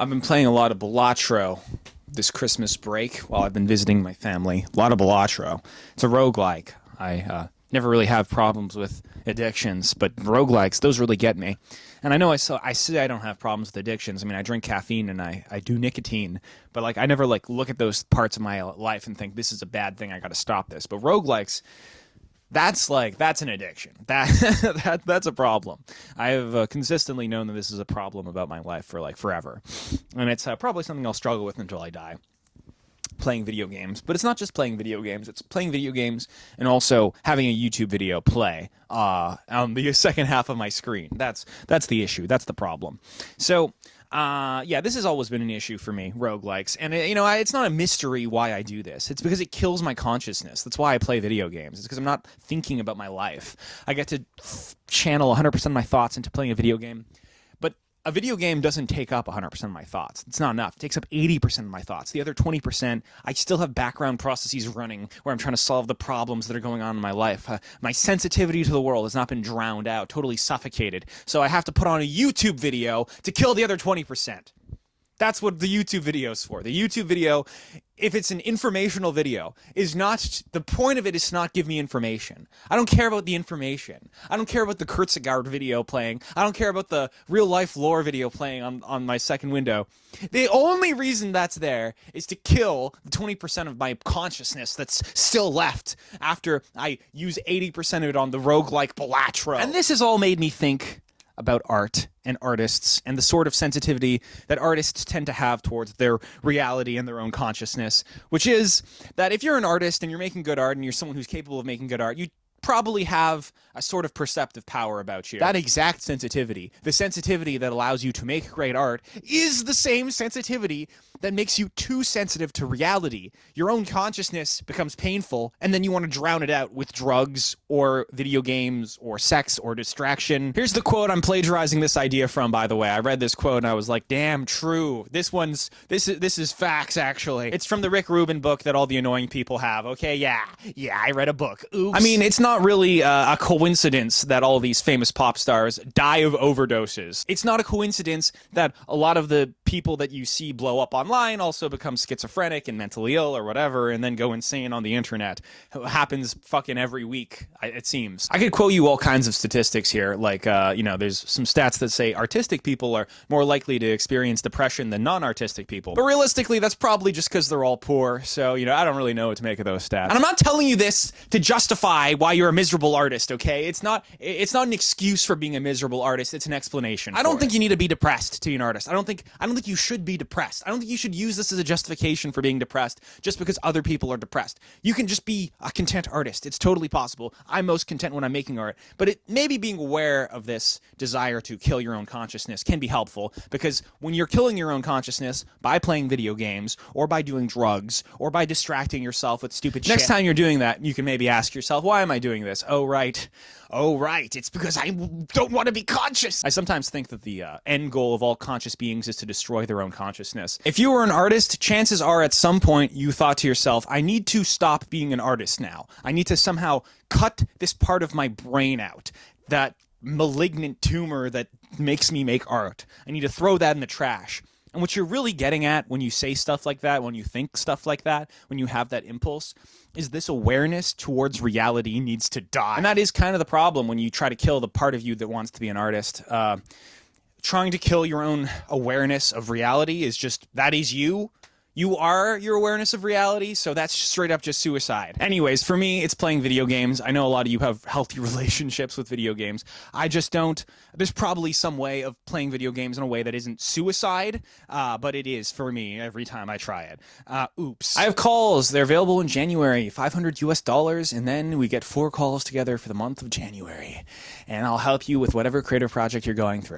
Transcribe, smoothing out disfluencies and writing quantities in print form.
I've been playing a lot of Balatro this Christmas break while I've been visiting my family. A lot of Balatro. It's a roguelike. I never really have problems with addictions, but roguelikes, those really get me. And I know I say I don't have problems with addictions. I mean, I drink caffeine and I do nicotine, but like I never like look at those parts of my life and think this is a bad thing. I got to stop this. But roguelikes, that's an addiction. That's a problem. I have consistently known that this is a problem about my life for like forever, and it's probably something I'll struggle with until I die. Playing video games, but it's not just playing video games. It's playing video games and also having a YouTube video play on the second half of my screen. That's the issue. That's the problem. So. Yeah, this has always been an issue for me, roguelikes. And, it's not a mystery why I do this. It's because it kills my consciousness. That's why I play video games. It's because I'm not thinking about my life. I get to channel 100% of my thoughts into playing a video game. But a video game doesn't take up 100% of my thoughts. It's not enough. It takes up 80% of my thoughts. The other 20%, I still have background processes running where I'm trying to solve the problems that are going on in my life. My sensitivity to the world has not been drowned out, totally suffocated. So I have to put on a YouTube video to kill the other 20%. That's what the YouTube video is for. The YouTube video, if it's an informational video, is not, the point of it is to not give me information. I don't care about the information. I don't care about the Kurtzegard video playing. I don't care about the real life lore video playing on my second window. The only reason that's there is to kill the 20% of my consciousness that's still left after I use 80% of it on the roguelike Balatro. And this has all made me think about art and artists and the sort of sensitivity that artists tend to have towards their reality and their own consciousness, which is that if you're an artist and you're making good art and you're someone who's capable of making good art, you probably have a sort of perceptive power about you. That exact sensitivity, the sensitivity that allows you to make great art, is the same sensitivity that makes you too sensitive to reality. Your own consciousness becomes painful, and then you want to drown it out with drugs or video games or sex or distraction. Here's the quote I'm plagiarizing this idea from, by the way. I read this quote and I was like, damn, true. This is facts, actually. It's from the Rick Rubin book that all the annoying people have. Okay, yeah, I read a book. Oops. I mean, it's not really a coincidence that all these famous pop stars die of overdoses. It's not a coincidence that a lot of the people that you see blow up online also become schizophrenic and mentally ill or whatever and then go insane on the internet. It happens fucking every week, it seems. I could quote you all kinds of statistics here, like, there's some stats that say artistic people are more likely to experience depression than non-artistic people. But realistically, that's probably just because they're all poor, so, I don't really know what to make of those stats. And I'm not telling you this to justify why you're a miserable artist, okay? It's not an excuse for being a miserable artist, it's an explanation. I don't think you need to be depressed to be an artist. I don't think you should be depressed. I don't think you should use this as a justification for being depressed just because other people are depressed. You can just be a content artist. It's totally possible. I'm most content when I'm making art. But maybe being aware of this desire to kill your own consciousness can be helpful, because when you're killing your own consciousness by playing video games or by doing drugs or by distracting yourself with stupid shit, next time you're doing that, you can maybe ask yourself, why am I doing this? Oh, right. It's because I don't want to be conscious. I sometimes think that the end goal of all conscious beings is to destroy their own consciousness. If you were an artist, chances are at some point you thought to yourself, I need to stop being an artist now. I need to somehow cut this part of my brain out, that malignant tumor that makes me make art. I need to throw that in the trash. And what you're really getting at when you say stuff like that, when you think stuff like that, when you have that impulse, is this awareness towards reality needs to die. And that is kind of the problem when you try to kill the part of you that wants to be an artist. Trying to kill your own awareness of reality is just, that is you. You are your awareness of reality, so that's straight up just suicide. Anyways, for me, it's playing video games. I know a lot of you have healthy relationships with video games. I just don't. There's probably some way of playing video games in a way that isn't suicide, but it is for me every time I try it. Oops. I have calls. They're available in January, $500 US, and then we get 4 calls together for the month of January. And I'll help you with whatever creative project you're going through.